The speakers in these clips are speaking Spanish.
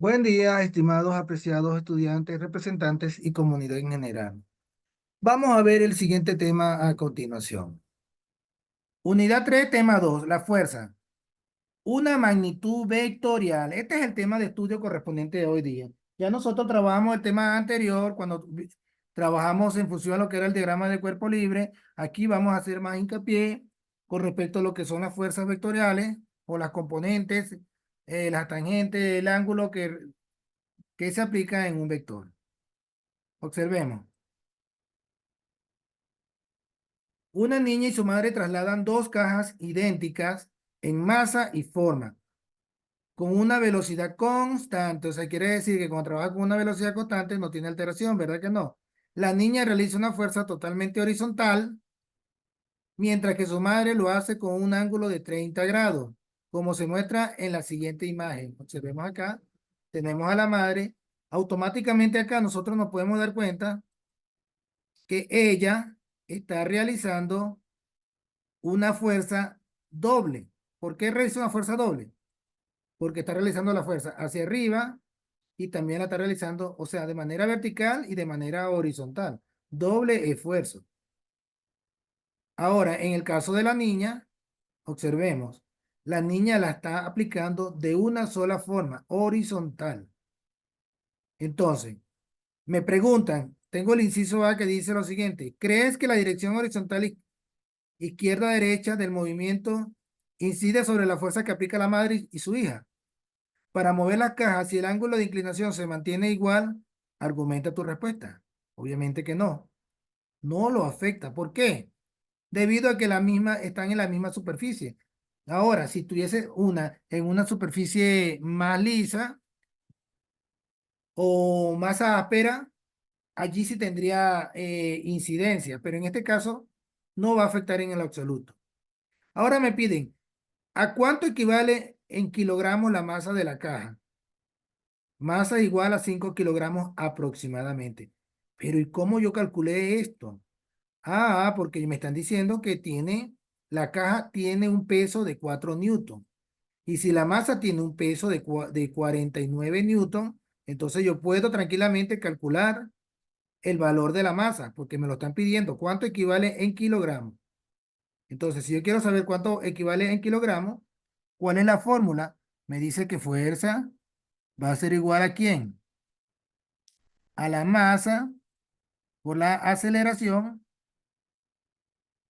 Buen día, estimados apreciados estudiantes, representantes y comunidad en general. Vamos a ver el siguiente tema a continuación. Unidad 3, tema 2, la fuerza. Una magnitud vectorial. Este es el tema de estudio correspondiente de hoy día. Ya nosotros trabajamos el tema anterior cuando trabajamos en función a lo que era el diagrama de cuerpo libre. Aquí vamos a hacer más hincapié con respecto a lo que son las fuerzas vectoriales o las componentes, las tangentes, el ángulo que se aplica en un vector. Observemos. Una niña y su madre trasladan dos cajas idénticas en masa y forma, con una velocidad constante. O sea, quiere decir que cuando trabaja con una velocidad constante no tiene alteración, ¿verdad que no? La niña realiza una fuerza totalmente horizontal, mientras que su madre lo hace con un ángulo de 30 grados, como se muestra en la siguiente imagen. Observemos acá, tenemos a la madre. Automáticamente acá nosotros nos podemos dar cuenta que ella está realizando una fuerza doble. ¿Por qué realiza una fuerza doble? Porque está realizando la fuerza hacia arriba y también la está realizando, o sea, de manera vertical y de manera horizontal. Doble esfuerzo. Ahora, en el caso de la niña, observemos, la niña la está aplicando de una sola forma, horizontal. Entonces, me preguntan, tengo el inciso A que dice lo siguiente, ¿crees que la dirección horizontal izquierda-derecha del movimiento incide sobre la fuerza que aplica la madre y su hija? Para mover las cajas, si el ángulo de inclinación se mantiene igual, argumenta tu respuesta. Obviamente que no. No lo afecta. ¿Por qué? Debido a que están en la misma superficie. Ahora, si tuviese una en una superficie más lisa o más áspera, allí sí tendría incidencia, pero en este caso no va a afectar en el absoluto. Ahora me piden, ¿a cuánto equivale en kilogramos la masa de la caja? Masa igual a 5 kilogramos aproximadamente. Pero ¿y cómo yo calculé esto? Porque me están diciendo que la caja tiene un peso de 4 newton. Y si la masa tiene un peso de 49 newton, entonces yo puedo tranquilamente calcular el valor de la masa, porque me lo están pidiendo. ¿Cuánto equivale en kilogramos? Entonces, si yo quiero saber cuánto equivale en kilogramos, ¿cuál es la fórmula? Me dice que fuerza va a ser igual a ¿quién? A la masa por la aceleración,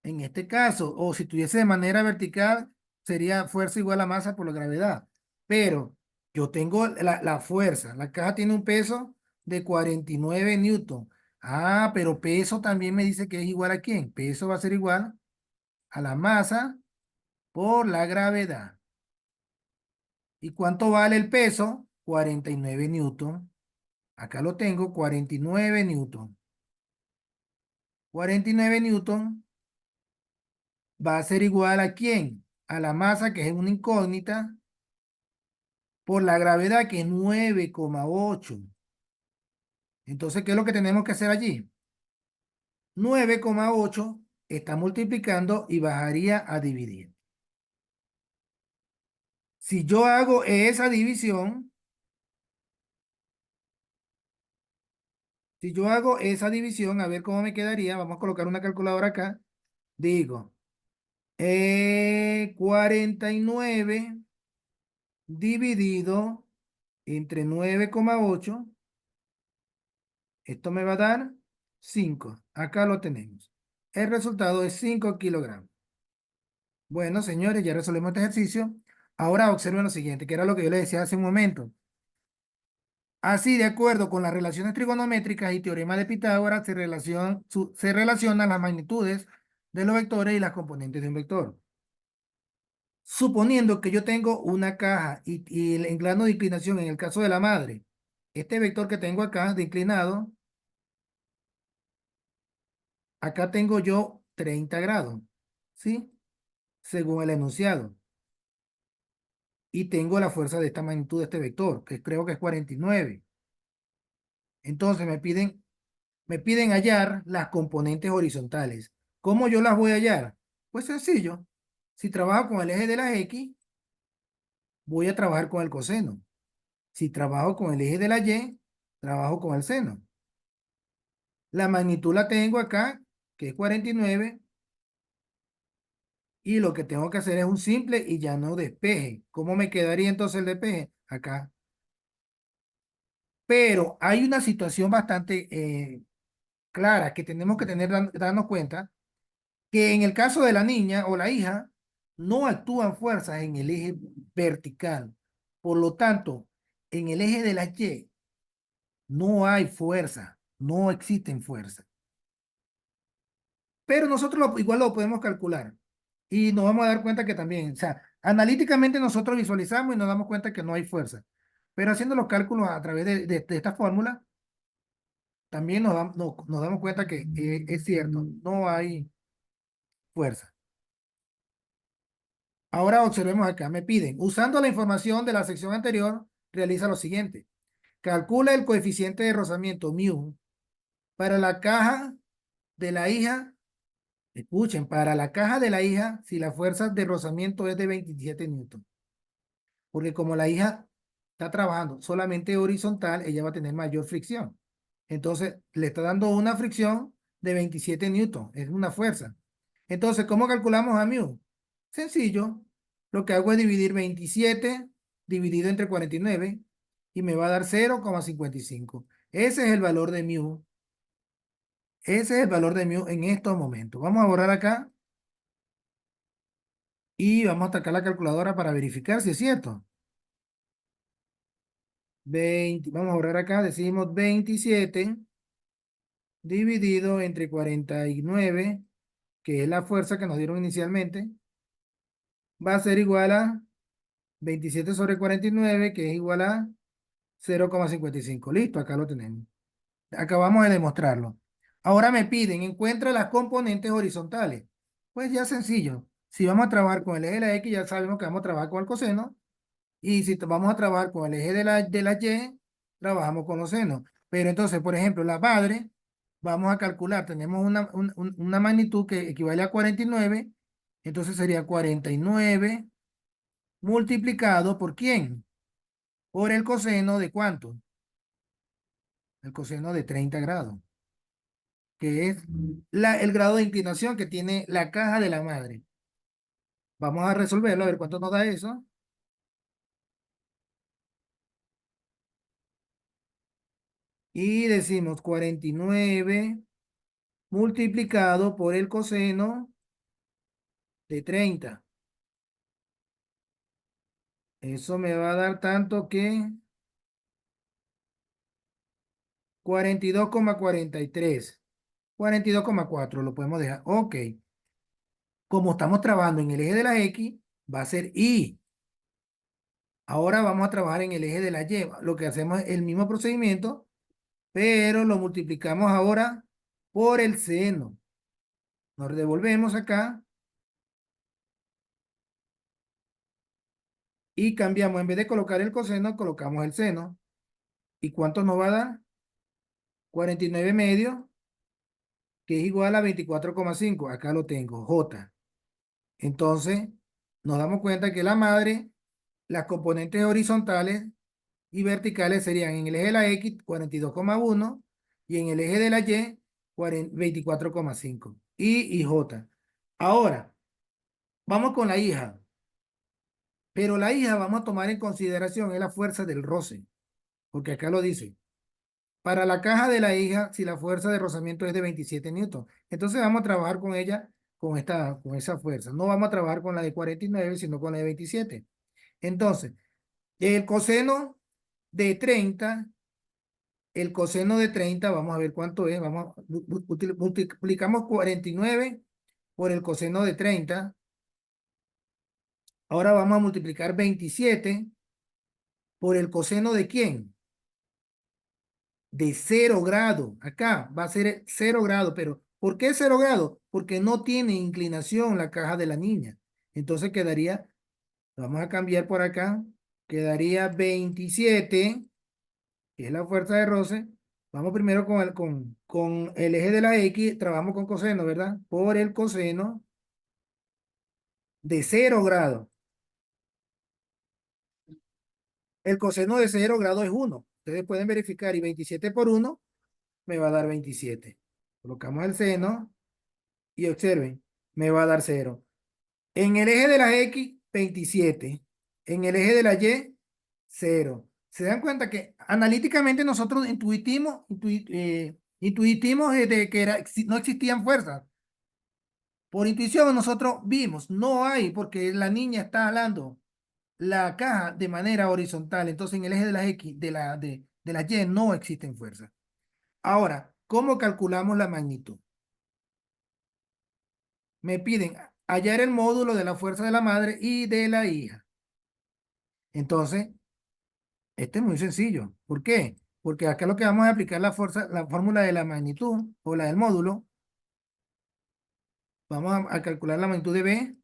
en este caso, o si tuviese de manera vertical, sería fuerza igual a masa por la gravedad. Pero yo tengo la fuerza, la caja tiene un peso de 49 newton. Pero peso también me dice que es igual a ¿quién? Peso va a ser igual a la masa por la gravedad. ¿Y cuánto vale el peso? 49 newton. Acá lo tengo, 49 newton. 49 newton va a ser igual a ¿quién? A la masa, que es una incógnita, por la gravedad, que es 9,8. Entonces, ¿qué es lo que tenemos que hacer allí? 9,8 está multiplicando y bajaría a dividir. Si yo hago esa división, a ver cómo me quedaría. Vamos a colocar una calculadora acá. Digo, 49 dividido entre 9,8. Esto me va a dar 5. Acá lo tenemos. El resultado es 5 kilogramos. Bueno, señores, ya resolvemos este ejercicio. Ahora observen lo siguiente, que era lo que yo les decía hace un momento. Así, de acuerdo con las relaciones trigonométricas y teorema de Pitágoras, se relacionan las magnitudes de los vectores y las componentes de un vector. Suponiendo que yo tengo una caja y el plano de inclinación en el caso de la madre, este vector que tengo acá de inclinado, acá tengo yo 30 grados, ¿sí? Según el enunciado. Y tengo la fuerza de esta magnitud de este vector, que creo que es 49. Entonces me piden hallar las componentes horizontales. ¿Cómo yo las voy a hallar? Pues sencillo. Si trabajo con el eje de las X, voy a trabajar con el coseno. Si trabajo con el eje de la Y, trabajo con el seno. La magnitud la tengo acá, que es 49, y lo que tengo que hacer es un simple y ya no despeje. ¿Cómo me quedaría entonces el despeje? Acá. Pero hay una situación bastante clara que tenemos que darnos cuenta, que en el caso de la niña o la hija, no actúan fuerzas en el eje vertical. Por lo tanto, en el eje de la Y no hay fuerza, no existen fuerzas. Pero nosotros igual lo podemos calcular y nos vamos a dar cuenta que también, o sea, analíticamente nosotros visualizamos y nos damos cuenta que no hay fuerza. Pero haciendo los cálculos a través de esta fórmula, también nos damos cuenta que es cierto, no hay fuerza. Ahora observemos acá, me piden, usando la información de la sección anterior, realiza lo siguiente. Calcula el coeficiente de rozamiento mu para la caja de la hija. Escuchen, para la caja de la hija, si la fuerza de rozamiento es de 27 newton, porque como la hija está trabajando solamente horizontal, ella va a tener mayor fricción. Entonces, le está dando una fricción de 27 newton, es una fuerza. Entonces, ¿cómo calculamos a mu? Sencillo, lo que hago es dividir 27 dividido entre 49 y me va a dar 0,55. Ese es el valor de mu. Ese es el valor de mu en estos momentos. Vamos a borrar acá y vamos a sacar la calculadora para verificar si es cierto. 20, vamos a borrar acá, decimos 27 dividido entre 49, que es la fuerza que nos dieron inicialmente, va a ser igual a 27 sobre 49, que es igual a 0,55. Listo, acá lo tenemos. Acabamos de demostrarlo. Ahora me piden, encuentra las componentes horizontales. Pues ya sencillo. Si vamos a trabajar con el eje de la X, ya sabemos que vamos a trabajar con el coseno. Y si vamos a trabajar con el eje de la Y, trabajamos con los senos. Pero entonces, por ejemplo, la madre, vamos a calcular, tenemos una magnitud que equivale a 49, entonces sería 49 multiplicado por ¿quién? Por el coseno de ¿cuánto? El coseno de 30 grados, que es el grado de inclinación que tiene la caja de la madre. Vamos a resolverlo, a ver cuánto nos da eso. Y decimos 49 multiplicado por el coseno de 30. Eso me va a dar tanto que 42,43. 42,4 lo podemos dejar. Ok. Como estamos trabajando en el eje de la X, va a ser Y. Ahora vamos a trabajar en el eje de la Y. Lo que hacemos es el mismo procedimiento, pero lo multiplicamos ahora por el seno. Nos devolvemos acá y cambiamos. En vez de colocar el coseno, colocamos el seno. ¿Y cuánto nos va a dar? 49 medio, que es igual a 24,5. Acá lo tengo, J. Entonces, nos damos cuenta que la madre, las componentes horizontales y verticales serían en el eje de la X 42,1 y en el eje de la Y 24,5. Y J. Ahora, vamos con la hija. Pero la hija vamos a tomar en consideración es la fuerza del roce, porque acá lo dice. Para la caja de la hija, si la fuerza de rozamiento es de 27 newton, entonces vamos a trabajar con ella con esa fuerza. No vamos a trabajar con la de 49, sino con la de 27. Entonces, el coseno de 30, el coseno de 30, vamos a ver cuánto es. Vamos, multiplicamos 49 por el coseno de 30. Ahora vamos a multiplicar 27 por el coseno de ¿quién? De 0 grado. Acá va a ser 0 grado, pero ¿por qué 0 grado? Porque no tiene inclinación la caja de la niña. Entonces quedaría, vamos a cambiar por acá, quedaría 27, que es la fuerza de roce. Vamos primero con el eje de la X, trabajamos con coseno, ¿verdad? Por el coseno de 0 grado. El coseno de 0 grados es 1. Ustedes pueden verificar y 27 por 1 me va a dar 27. Colocamos el seno y observen, me va a dar 0. En el eje de la X, 27. En el eje de la Y, 0. ¿Se dan cuenta que analíticamente nosotros intuitimos de que no existían fuerzas? Por intuición nosotros vimos, no hay, porque la niña está jalando la caja de manera horizontal. Entonces en el eje de las X, de la Y, no existen fuerzas. Ahora, ¿cómo calculamos la magnitud? Me piden hallar el módulo de la fuerza de la madre y de la hija. Entonces, este es muy sencillo. ¿Por qué? Porque acá lo que vamos a aplicar la fuerza, la fórmula de la magnitud o la del módulo. Vamos a calcular la magnitud de B.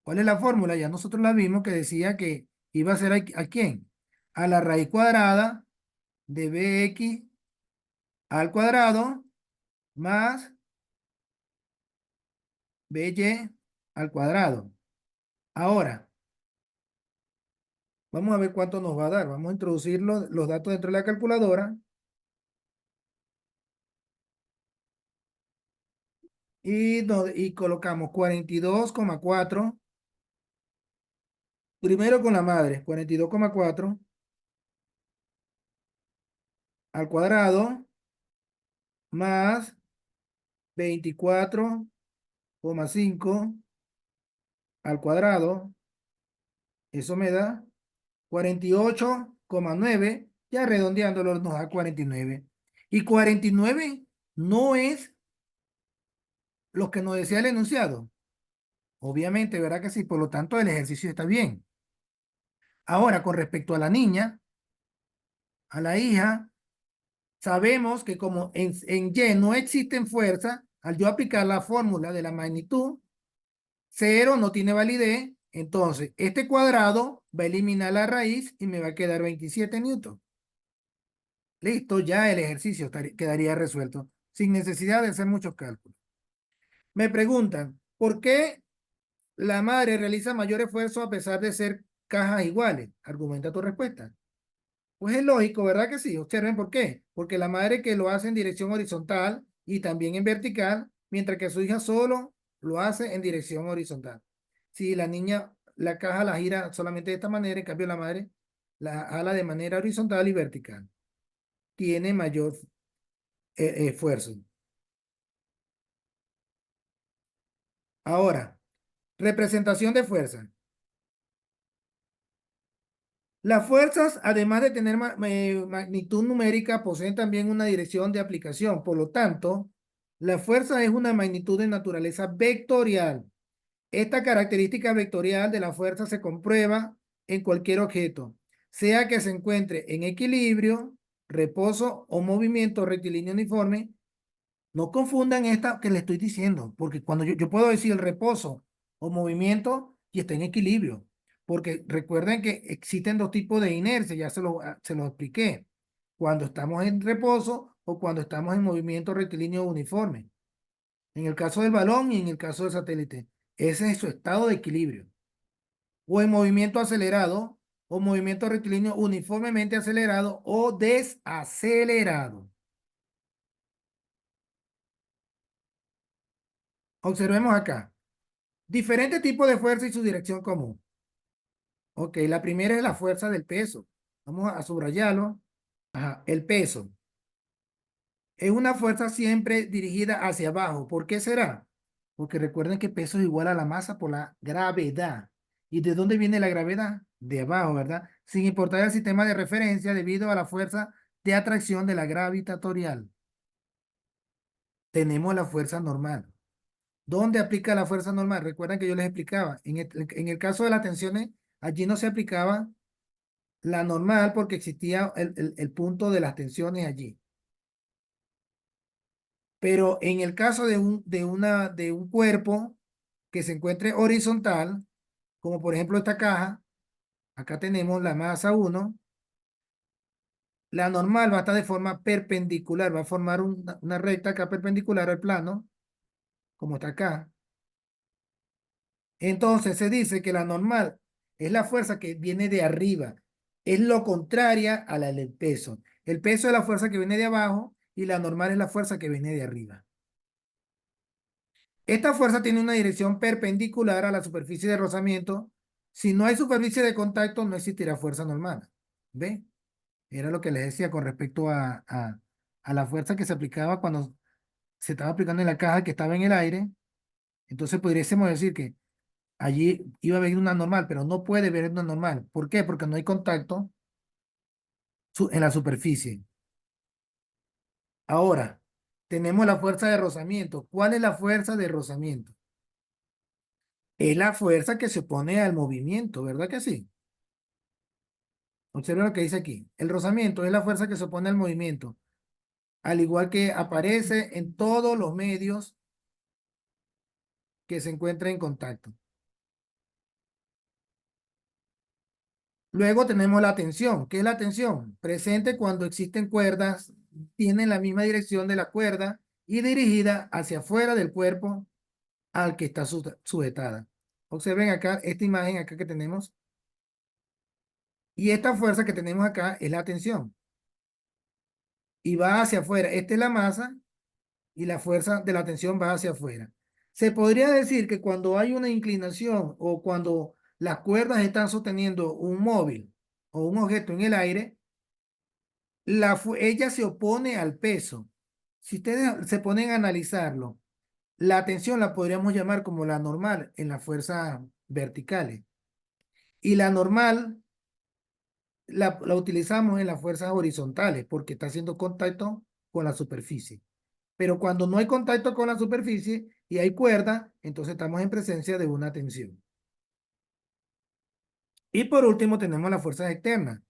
¿Cuál es la fórmula? Ya nosotros la vimos que decía que iba a ser ¿a quién? A la raíz cuadrada de BX al cuadrado más BY al cuadrado. Ahora, vamos a ver cuánto nos va a dar. Vamos a introducir los datos dentro de la calculadora y colocamos 42,4. Primero con la madre, 42,4 al cuadrado más 24,5 al cuadrado. Eso me da 48,9. Ya redondeándolo nos da 49. Y 49 no es lo que nos decía el enunciado. Obviamente, ¿verdad que sí? Por lo tanto, el ejercicio está bien. Ahora, con respecto a la niña, a la hija, sabemos que como en Y no existen fuerzas, al yo aplicar la fórmula de la magnitud, 0 no tiene validez, entonces este cuadrado va a eliminar la raíz y me va a quedar 27 newton. Listo, ya el ejercicio quedaría resuelto, sin necesidad de hacer muchos cálculos. Me preguntan, ¿por qué la madre realiza mayor esfuerzo a pesar de ser cajas iguales? Argumenta tu respuesta. Pues es lógico, ¿verdad que sí? Observen por qué. Porque la madre que lo hace en dirección horizontal y también en vertical, mientras que su hija solo lo hace en dirección horizontal. Si la niña, la caja la gira solamente de esta manera, en cambio la madre la ala de manera horizontal y vertical. Tiene mayor esfuerzo. Ahora, representación de fuerza. Las fuerzas, además de tener magnitud numérica, poseen también una dirección de aplicación. Por lo tanto, la fuerza es una magnitud de naturaleza vectorial. Esta característica vectorial de la fuerza se comprueba en cualquier objeto, sea que se encuentre en equilibrio, reposo o movimiento rectilíneo uniforme. No confundan esta que le estoy diciendo, porque cuando yo puedo decir el reposo o movimiento y está en equilibrio, porque recuerden que existen dos tipos de inercia, ya se lo expliqué, cuando estamos en reposo o cuando estamos en movimiento rectilíneo uniforme. En el caso del balón y en el caso del satélite, ese es su estado de equilibrio. O en movimiento acelerado o movimiento rectilíneo uniformemente acelerado o desacelerado. Observemos acá. Diferentes tipos de fuerza y su dirección común. Ok, la primera es la fuerza del peso. Vamos a subrayarlo. Ajá, el peso. Es una fuerza siempre dirigida hacia abajo. ¿Por qué será? Porque recuerden que peso es igual a la masa por la gravedad. ¿Y de dónde viene la gravedad? De abajo, ¿verdad? Sin importar el sistema de referencia debido a la fuerza de atracción de la gravitatorial. Tenemos la fuerza normal. ¿Dónde aplica la fuerza normal? Recuerden que yo les explicaba. En el caso de las tensiones, allí no se aplicaba la normal porque existía el punto de las tensiones allí. Pero en el caso de un cuerpo que se encuentre horizontal, como por ejemplo esta caja, acá tenemos la masa 1, la normal va a estar de forma perpendicular, va a formar una recta acá perpendicular al plano, como está acá. Entonces se dice que la normal es la fuerza que viene de arriba. Es lo contraria a la del peso. El peso es la fuerza que viene de abajo y la normal es la fuerza que viene de arriba. Esta fuerza tiene una dirección perpendicular a la superficie de rozamiento. Si no hay superficie de contacto, no existirá fuerza normal. ¿Ve? Era lo que les decía con respecto a la fuerza que se aplicaba cuando se estaba aplicando en la caja que estaba en el aire. Entonces podríamos decir que allí iba a haber una normal, pero no puede haber una normal. ¿Por qué? Porque no hay contacto en la superficie. Ahora, tenemos la fuerza de rozamiento. ¿Cuál es la fuerza de rozamiento? Es la fuerza que se opone al movimiento, ¿verdad que sí? Observen lo que dice aquí. El rozamiento es la fuerza que se opone al movimiento, al igual que aparece en todos los medios que se encuentran en contacto. Luego tenemos la tensión. ¿Qué es la tensión? Presente cuando existen cuerdas, tienen la misma dirección de la cuerda y dirigida hacia afuera del cuerpo al que está sujetada. Observen acá esta imagen acá que tenemos. Y esta fuerza que tenemos acá es la tensión. Y va hacia afuera. Esta es la masa y la fuerza de la tensión va hacia afuera. Se podría decir que cuando hay una inclinación o cuando las cuerdas están sosteniendo un móvil o un objeto en el aire, ella se opone al peso. Si ustedes se ponen a analizarlo, la tensión la podríamos llamar como la normal en las fuerzas verticales. Y la normal la utilizamos en las fuerzas horizontales porque está haciendo contacto con la superficie. Pero cuando no hay contacto con la superficie y hay cuerda, entonces estamos en presencia de una tensión. Y por último tenemos las fuerzas externas.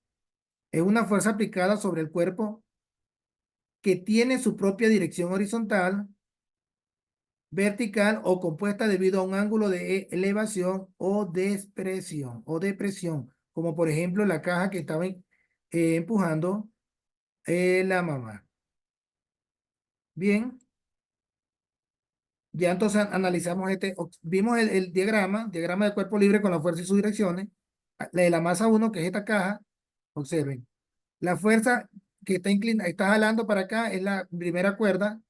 Es una fuerza aplicada sobre el cuerpo que tiene su propia dirección horizontal, vertical o compuesta debido a un ángulo de elevación o depresión, como por ejemplo la caja que estaba empujando la mamá. Bien, ya entonces analizamos vimos el diagrama de cuerpo libre con la fuerza y sus direcciones, la de la masa 1, que es esta caja. Observen, la fuerza que está inclinada, está jalando para acá es la primera cuerda,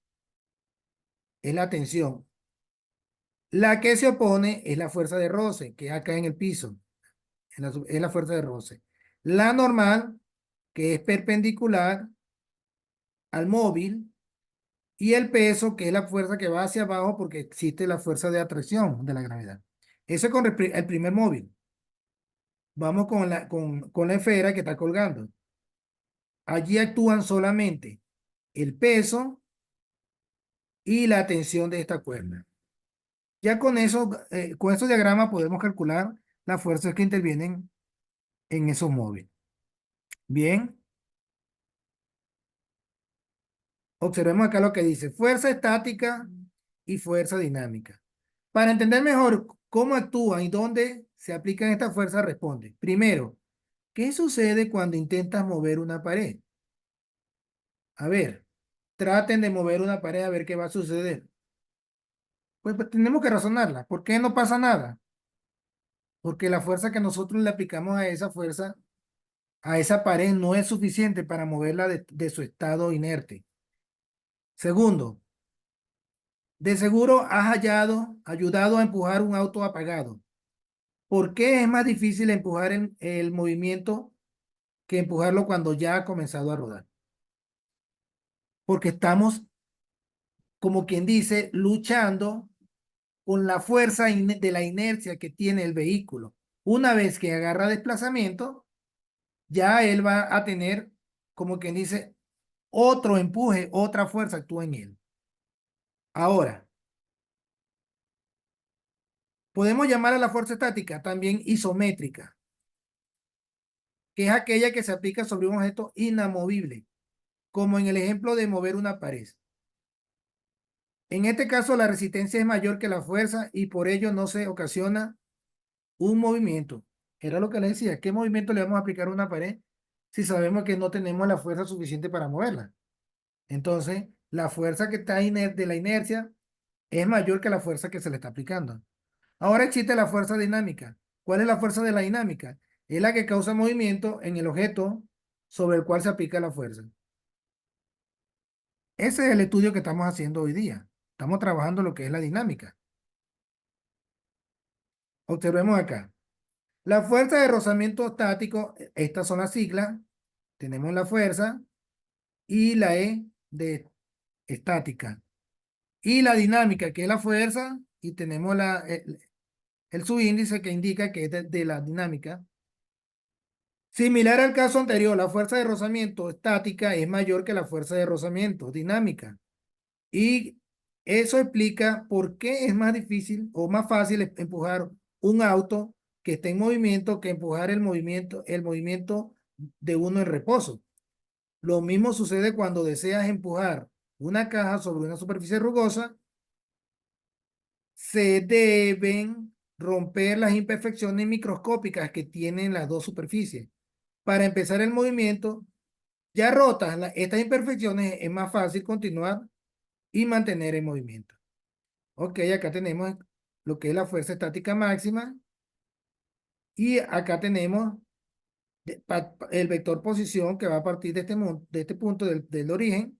es la tensión. La que se opone es la fuerza de roce, que es acá en el piso, es la fuerza de roce. La normal, que es perpendicular al móvil, y el peso, que es la fuerza que va hacia abajo porque existe la fuerza de atracción de la gravedad. Eso es con el primer móvil. Vamos con la esfera que está colgando. Allí actúan solamente el peso y la tensión de esta cuerda. Ya con esos diagramas podemos calcular las fuerzas que intervienen en esos móviles. Bien, observemos acá lo que dice fuerza estática y fuerza dinámica. Para entender mejor cómo actúan y dónde se aplican estas fuerzas, responde. Primero, ¿qué sucede cuando intentas mover una pared? A ver, traten de mover una pared a ver qué va a suceder. Pues tenemos que razonarla. ¿Por qué no pasa nada? Porque la fuerza que nosotros le aplicamos a esa fuerza, a esa pared, no es suficiente para moverla de su estado inerte. Segundo, de seguro has ayudado a empujar un auto apagado. ¿Por qué es más difícil empujar el movimiento que empujarlo cuando ya ha comenzado a rodar? Porque estamos, como quien dice, luchando con la fuerza de la inercia que tiene el vehículo. Una vez que agarra desplazamiento, ya él va a tener, como quien dice, otro empuje, otra fuerza actúa en él. Ahora, podemos llamar a la fuerza estática también isométrica, que es aquella que se aplica sobre un objeto inamovible, como en el ejemplo de mover una pared. En este caso, la resistencia es mayor que la fuerza y por ello no se ocasiona un movimiento. Era lo que le decía. ¿Qué movimiento le vamos a aplicar a una pared si sabemos que no tenemos la fuerza suficiente para moverla? Entonces, la fuerza que está de la inercia es mayor que la fuerza que se le está aplicando. Ahora existe la fuerza dinámica. ¿Cuál es la fuerza de la dinámica? Es la que causa movimiento en el objeto sobre el cual se aplica la fuerza. Ese es el estudio que estamos haciendo hoy día. Estamos trabajando lo que es la dinámica. Observemos acá. La fuerza de rozamiento estático, estas son las siglas. Tenemos la fuerza y la E de estática. Y la dinámica, que es la fuerza, y tenemos el subíndice que indica que es de la dinámica. Similar al caso anterior, la fuerza de rozamiento estática es mayor que la fuerza de rozamiento dinámica. Y eso explica por qué es más difícil o más fácil empujar un auto que esté en movimiento que empujar el movimiento de uno en reposo. Lo mismo sucede cuando deseas empujar una caja sobre una superficie rugosa. Se deben romper las imperfecciones microscópicas que tienen las dos superficies. Para empezar el movimiento, ya rotas estas imperfecciones, es más fácil continuar y mantener el movimiento. Ok, acá tenemos lo que es la fuerza estática máxima y acá tenemos el vector posición que va a partir de este punto del origen.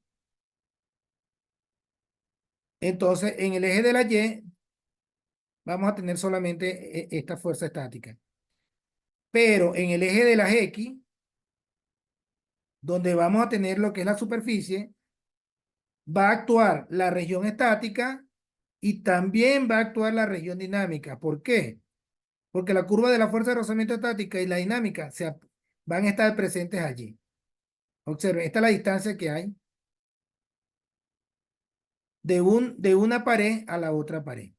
Entonces, en el eje de la Y vamos a tener solamente esta fuerza estática. Pero en el eje de las X, donde vamos a tener lo que es la superficie, va a actuar la región estática y también va a actuar la región dinámica. ¿Por qué? Porque la curva de la fuerza de rozamiento estática y la dinámica van a estar presentes allí. Observen, esta es la distancia que hay de una pared a la otra pared.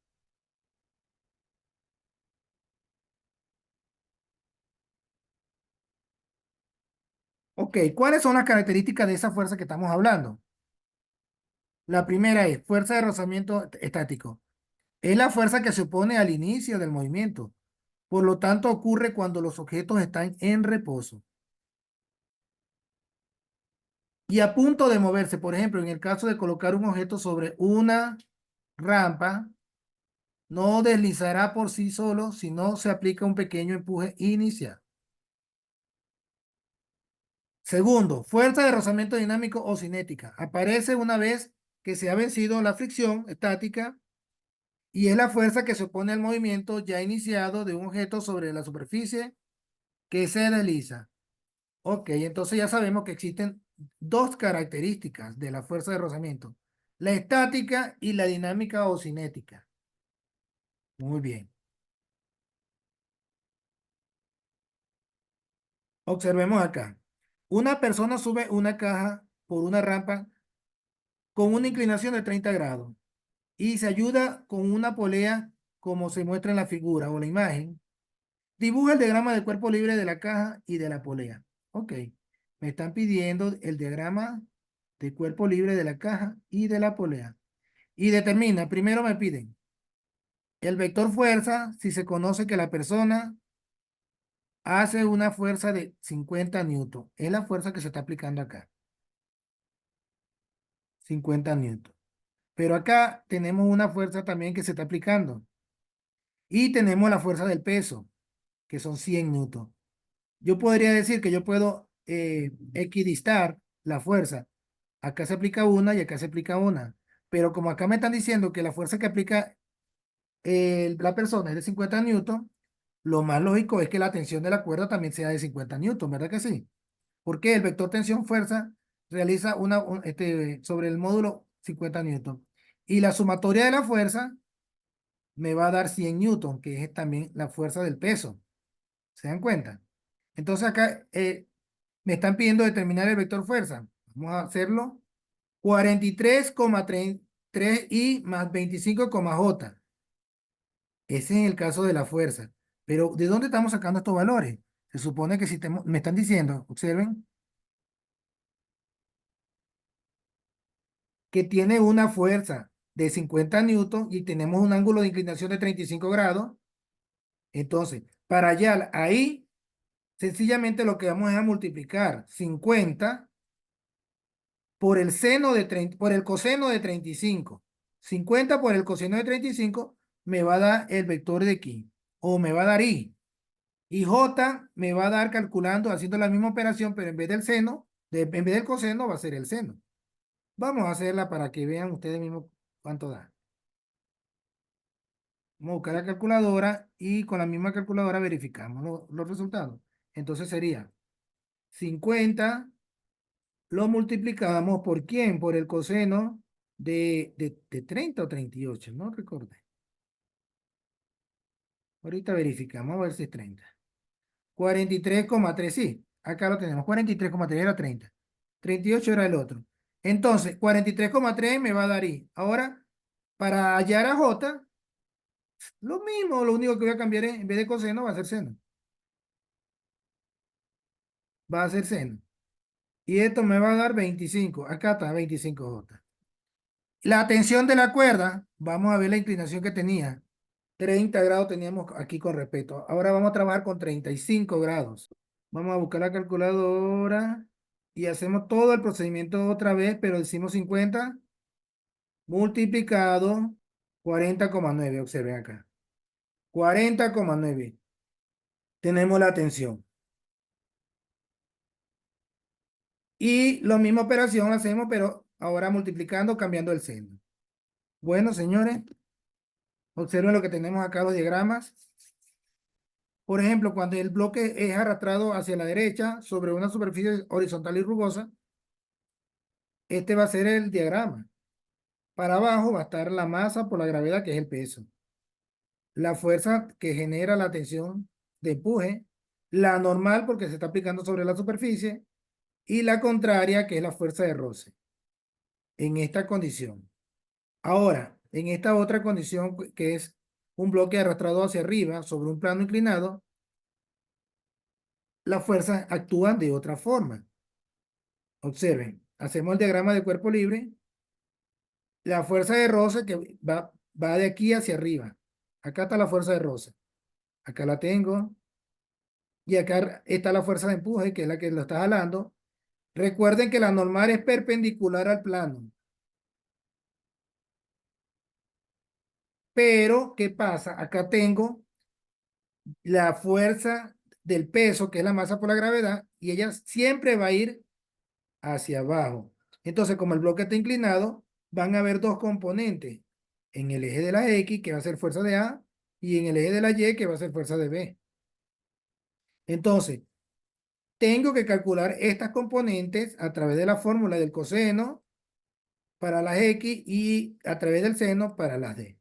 Ok, ¿cuáles son las características de esa fuerza que estamos hablando? La primera es fuerza de rozamiento estático. Es la fuerza que se opone al inicio del movimiento. Por lo tanto, ocurre cuando los objetos están en reposo y a punto de moverse. Por ejemplo, en el caso de colocar un objeto sobre una rampa, no deslizará por sí solo si no se aplica un pequeño empuje inicial. Segundo, fuerza de rozamiento dinámico o cinética. Aparece una vez que se ha vencido la fricción estática y es la fuerza que se opone al movimiento ya iniciado de un objeto sobre la superficie que se desliza. Ok, entonces ya sabemos que existen dos características de la fuerza de rozamiento, la estática y la dinámica o cinética. Muy bien. Observemos acá. Una persona sube una caja por una rampa con una inclinación de 30 grados y se ayuda con una polea como se muestra en la figura o la imagen. Dibuja el diagrama del cuerpo libre de la caja y de la polea. Ok. Me están pidiendo el diagrama de cuerpo libre de la caja y de la polea. Y determina, primero me piden el vector fuerza si se conoce que la persona hace una fuerza de 50 newton. Es la fuerza que se está aplicando acá. 50 newton. Pero acá tenemos una fuerza también que se está aplicando. Y tenemos la fuerza del peso, que son 100 newton. Yo podría decir que yo puedo equidistar la fuerza. Acá se aplica una y acá se aplica una. Pero como acá me están diciendo que la fuerza que aplica la persona es de 50 newton, lo más lógico es que la tensión de la cuerda también sea de 50 newton, ¿verdad que sí? Porque el vector tensión-fuerza realiza sobre el módulo 50 newton. Y la sumatoria de la fuerza me va a dar 100 newton, que es también la fuerza del peso. ¿Se dan cuenta? Entonces acá me están pidiendo determinar el vector fuerza. Vamos a hacerlo. 43,3 I más 25, J. Ese es el caso de la fuerza. Pero ¿de dónde estamos sacando estos valores? Se supone que si me están diciendo, observen, que tiene una fuerza de 50 newton y tenemos un ángulo de inclinación de 35 grados. Entonces, para allá, ahí, sencillamente lo que vamos es a multiplicar 50 por el seno de 30, por el coseno de 35. 50 por el coseno de 35 me va a dar el vector de aquí, o me va a dar I. Y J me va a dar calculando, haciendo la misma operación, pero en vez del seno, en vez del coseno, va a ser el seno. Vamos a hacerla para que vean ustedes mismos cuánto da. Vamos a buscar la calculadora y con la misma calculadora verificamos los resultados. Entonces sería 50, lo multiplicamos por ¿quién? Por el coseno de 30 o 38, no recuerdo. Ahorita verificamos a ver si es 30. 43,3, sí, acá lo tenemos. 43,3 era 30. 38 era el otro. Entonces, 43,3 me va a dar I. Ahora, para hallar a J, lo mismo, lo único que voy a cambiar es, en vez de coseno, va a ser seno. Va a ser seno. Y esto me va a dar 25. Acá está 25J. La tensión de la cuerda, vamos a ver la inclinación que tenía. 30 grados teníamos aquí con respecto. Ahora vamos a trabajar con 35 grados. Vamos a buscar la calculadora y hacemos todo el procedimiento otra vez, pero decimos 50 multiplicado 40,9. Observen acá. 40,9. Tenemos la tensión. Y la misma operación hacemos, pero ahora multiplicando, cambiando el seno. Bueno, señores, observen lo que tenemos acá, los diagramas. Por ejemplo, cuando el bloque es arrastrado hacia la derecha sobre una superficie horizontal y rugosa, este va a ser el diagrama. Para abajo va a estar la masa por la gravedad, que es el peso. La fuerza que genera la tensión de empuje, la normal porque se está aplicando sobre la superficie, y la contraria, que es la fuerza de roce, en esta condición. Ahora, en esta otra condición, que es un bloque arrastrado hacia arriba sobre un plano inclinado, las fuerzas actúan de otra forma. Observen, hacemos el diagrama de cuerpo libre. La fuerza de roce que va de aquí hacia arriba. Acá está la fuerza de roce. Acá la tengo. Y acá está la fuerza de empuje, que es la que lo está jalando. Recuerden que la normal es perpendicular al plano. Pero, ¿qué pasa? Acá tengo la fuerza del peso, que es la masa por la gravedad, y ella siempre va a ir hacia abajo. Entonces, como el bloque está inclinado, van a haber dos componentes. En el eje de la X, que va a ser fuerza de A, y en el eje de la Y, que va a ser fuerza de B. Entonces, tengo que calcular estas componentes a través de la fórmula del coseno para las X y a través del seno para las D.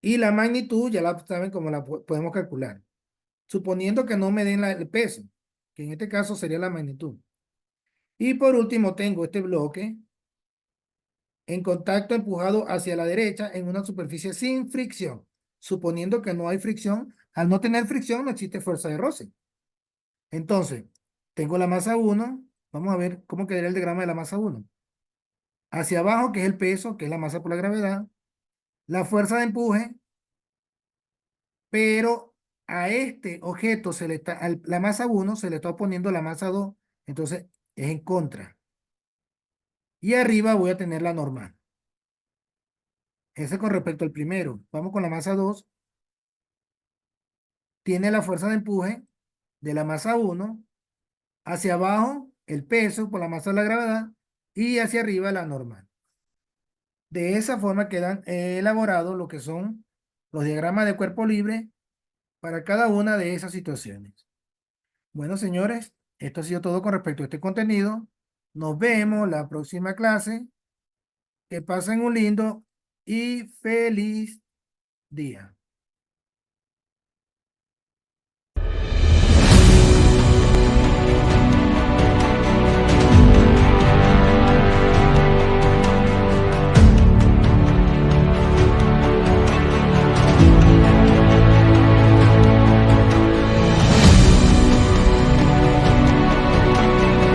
Y la magnitud ya la saben cómo la podemos calcular. Suponiendo que no me den el peso, que en este caso sería la magnitud. Y por último tengo este bloque en contacto empujado hacia la derecha en una superficie sin fricción. Suponiendo que no hay fricción, al no tener fricción no existe fuerza de roce. Entonces, tengo la masa 1. Vamos a ver cómo quedaría el diagrama de la masa 1. Hacia abajo, que es el peso, que es la masa por la gravedad. La fuerza de empuje, pero a este objeto se le está, a la masa 1 se le está oponiendo la masa 2. Entonces, es en contra. Y arriba voy a tener la normal. Ese con respecto al primero. Vamos con la masa 2. Tiene la fuerza de empuje de la masa 1. Hacia abajo, el peso por la masa de la gravedad. Y hacia arriba, la normal. De esa forma quedan elaborados lo que son los diagramas de cuerpo libre para cada una de esas situaciones. Bueno, señores, esto ha sido todo con respecto a este contenido. Nos vemos la próxima clase. Que pasen un lindo y feliz día.